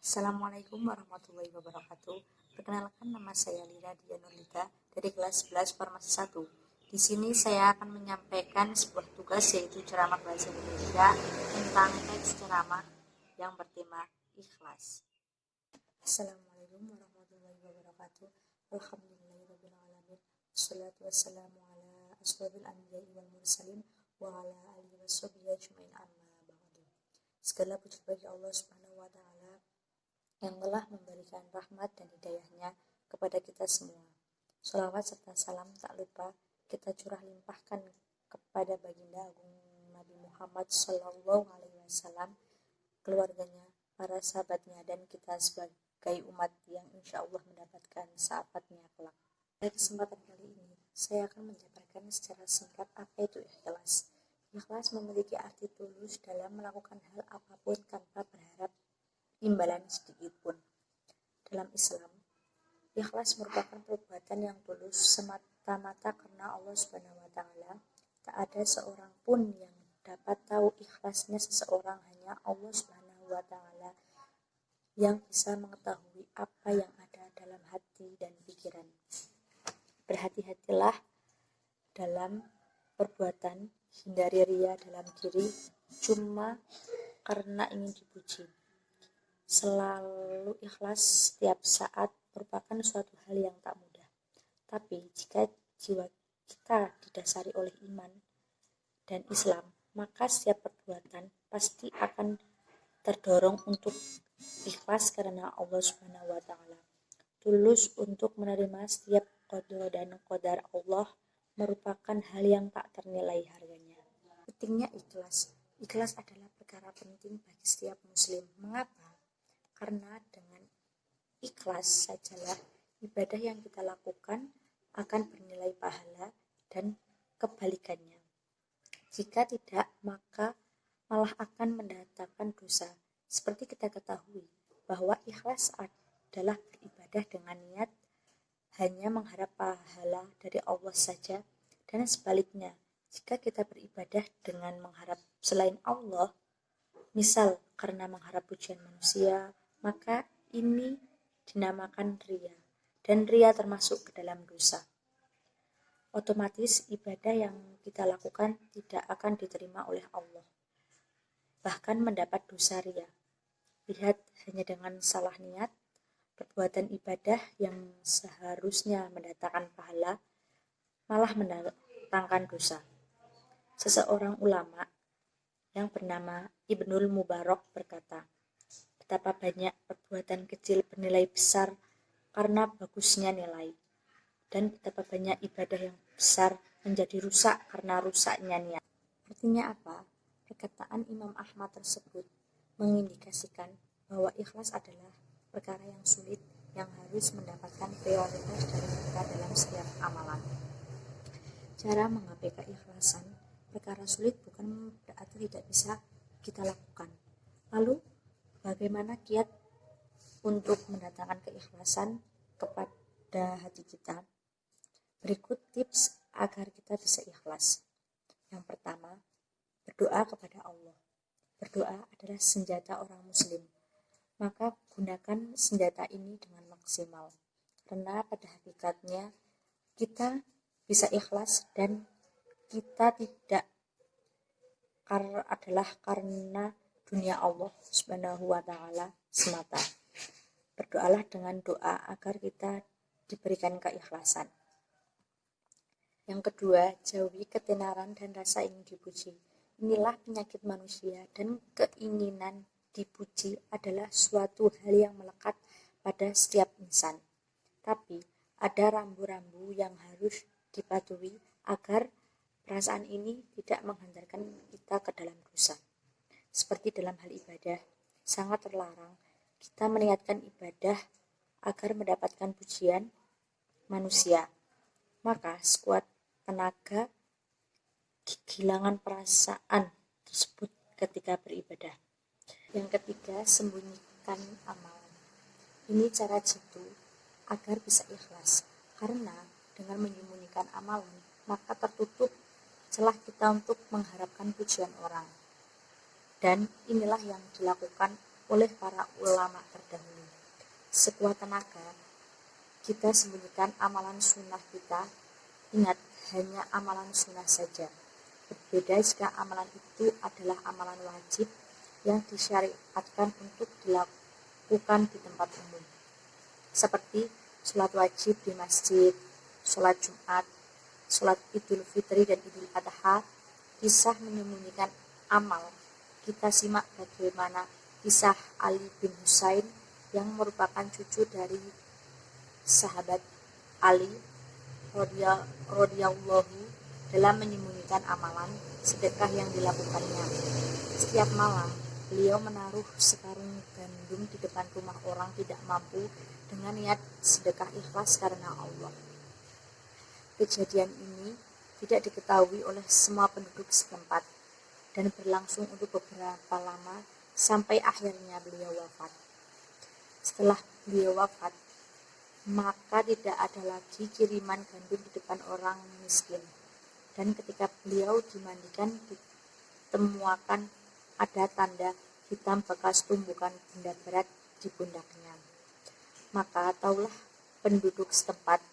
Assalamualaikum warahmatullahi wabarakatuh. Perkenalkan, nama saya Lina Dianulita dari kelas 11 Farmasi 1. Di sini saya akan menyampaikan sebuah tugas, yaitu ceramah bahasa Indonesia tentang teks ceramah yang bertema ikhlas. Assalamualaikum warahmatullahi wabarakatuh. Alhamdulillahirabbil alamin. Wassalatu wassalamu ala asyrofil anbiya'i wal mursalin wa ala alihi washabihi ajmain, amma ba'du. Segala puji bagi Allah Subhanahu wa taala yang telah memberikan rahmat dan hidayahnya kepada kita semua. Sholawat serta salam tak lupa kita curah limpahkan kepada baginda agung Nabi Muhammad Sallallahu Alaihi Wasallam, keluarganya, para sahabatnya, dan kita sebagai umat yang insya Allah mendapatkan syafaatnya kelak. Pada kesempatan kali ini, saya akan menjabarkan secara singkat apa itu ikhlas. Ikhlas memiliki arti tulus dalam melakukan hal apapun tanpa berharap imbalan sedikit pun. Dalam Islam, ikhlas merupakan perbuatan yang tulus semata-mata karena Allah Subhanahu wa taala. Tak ada seorang pun yang dapat tahu ikhlasnya seseorang, hanya Allah Subhanahu wa taala yang bisa mengetahui apa yang ada dalam hati dan pikiran. Berhati-hatilah dalam perbuatan, hindari ria dalam diri cuma karena ingin dipuji. Selalu ikhlas setiap saat merupakan suatu hal yang tak mudah. Tapi jika jiwa kita didasari oleh iman dan Islam, maka setiap perbuatan pasti akan terdorong untuk ikhlas karena Allah Subhanahu wa taala. Tulus untuk menerima setiap qada dan qadar Allah merupakan hal yang tak ternilai harganya. Pentingnya ikhlas. Ikhlas adalah perkara penting bagi setiap muslim. Mengapa? Karena dengan ikhlas sajalah ibadah yang kita lakukan akan bernilai pahala dan kebalikannya. Jika tidak, maka malah akan mendatangkan dosa. Seperti kita ketahui bahwa ikhlas adalah beribadah dengan niat hanya mengharap pahala dari Allah saja, dan sebaliknya, jika kita beribadah dengan mengharap selain Allah, misal karena mengharap pujian manusia, maka ini dinamakan ria, dan ria termasuk ke dalam dosa. Otomatis ibadah yang kita lakukan tidak akan diterima oleh Allah, bahkan mendapat dosa ria. Lihat, hanya dengan salah niat, perbuatan ibadah yang seharusnya mendatangkan pahala malah mendatangkan dosa. Seseorang ulama yang bernama Ibnul Mubarak berkata, betapa banyak perbuatan kecil bernilai besar karena bagusnya nilai, dan betapa banyak ibadah yang besar menjadi rusak karena rusaknya niat. Artinya apa? Perkataan Imam Ahmad tersebut mengindikasikan bahwa ikhlas adalah perkara yang sulit yang harus mendapatkan prioritas dari kita dalam setiap amalan. Cara menggapai keikhlasan, perkara sulit bukan berarti tidak bisa kita lakukan. Lalu, bagaimana kiat untuk mendatangkan keikhlasan kepada hati kita? Berikut tips agar kita bisa ikhlas. Yang pertama, berdoa kepada Allah. Berdoa adalah senjata orang muslim. Maka gunakan senjata ini dengan maksimal. Karena pada hakikatnya kita bisa ikhlas dan kita tidak adalah karena dunia Allah Subhanahu wa taala semata. Berdoalah dengan doa agar kita diberikan keikhlasan. Yang kedua, jauhi ketenaran dan rasa ingin dipuji. Inilah penyakit manusia, dan keinginan dipuji adalah suatu hal yang melekat pada setiap insan. Tapi ada rambu-rambu yang harus dipatuhi agar perasaan ini tidak menghantarkan kita ke dalam dosa. Seperti dalam hal ibadah, sangat terlarang kita meniatkan ibadah agar mendapatkan pujian manusia. Maka sekuat tenaga kehilangan perasaan tersebut ketika beribadah. Yang ketiga, sembunyikan amalan. Ini cara jitu agar bisa ikhlas, karena dengan menyembunyikan amalan, maka tertutup celah kita untuk mengharapkan pujian orang. Dan inilah yang dilakukan oleh para ulama terdahulu. Sekuat tenaga, kita sembunyikan amalan sunnah kita. Ingat, hanya amalan sunnah saja. Berbeda jika amalan itu adalah amalan wajib yang disyariatkan untuk dilakukan di tempat umum, seperti sholat wajib di masjid, sholat Jumat, sholat Idul Fitri dan Idul Adha. Kisah menyembunyikan amal. Kita simak bagaimana kisah Ali bin Husain yang merupakan cucu dari sahabat Ali radhiyallahu dalam menyembunyikan amalan sedekah yang dilakukannya. Setiap malam, beliau menaruh sekarung gandum di depan rumah orang tidak mampu dengan niat sedekah ikhlas karena Allah. Kejadian ini tidak diketahui oleh semua penduduk setempat dan berlangsung untuk beberapa lama sampai akhirnya beliau wafat. Setelah beliau wafat, maka tidak ada lagi kiriman gandum di depan orang miskin. Dan ketika beliau dimandikan, ditemukan ada tanda hitam bekas tumbukan benda berat di pundaknya. Maka taulah penduduk setempat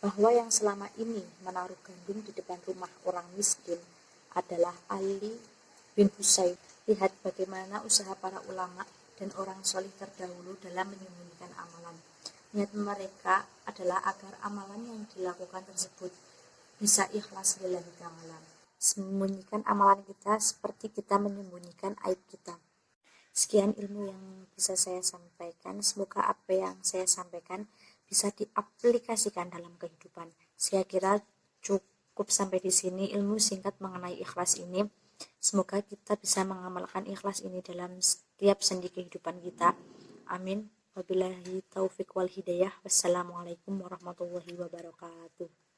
bahwa yang selama ini menaruh gandum di depan rumah orang miskin adalah Ali bin Husain. Lihat bagaimana usaha para ulama dan orang solih terdahulu dalam menyembunyikan amalan. Niat mereka adalah agar amalan yang dilakukan tersebut bisa ikhlas lillahi ta'ala. Sembunyikan amalan kita seperti kita menyembunyikan aib kita. Sekian ilmu yang bisa saya sampaikan. Semoga apa yang saya sampaikan bisa diaplikasikan dalam kehidupan. Saya kira cukup sampai di sini ilmu singkat mengenai ikhlas ini. Semoga kita bisa mengamalkan ikhlas ini dalam setiap sendi kehidupan kita. Amin. Wabillahi taufiq wal hidayah. Wassalamualaikum warahmatullahi wabarakatuh.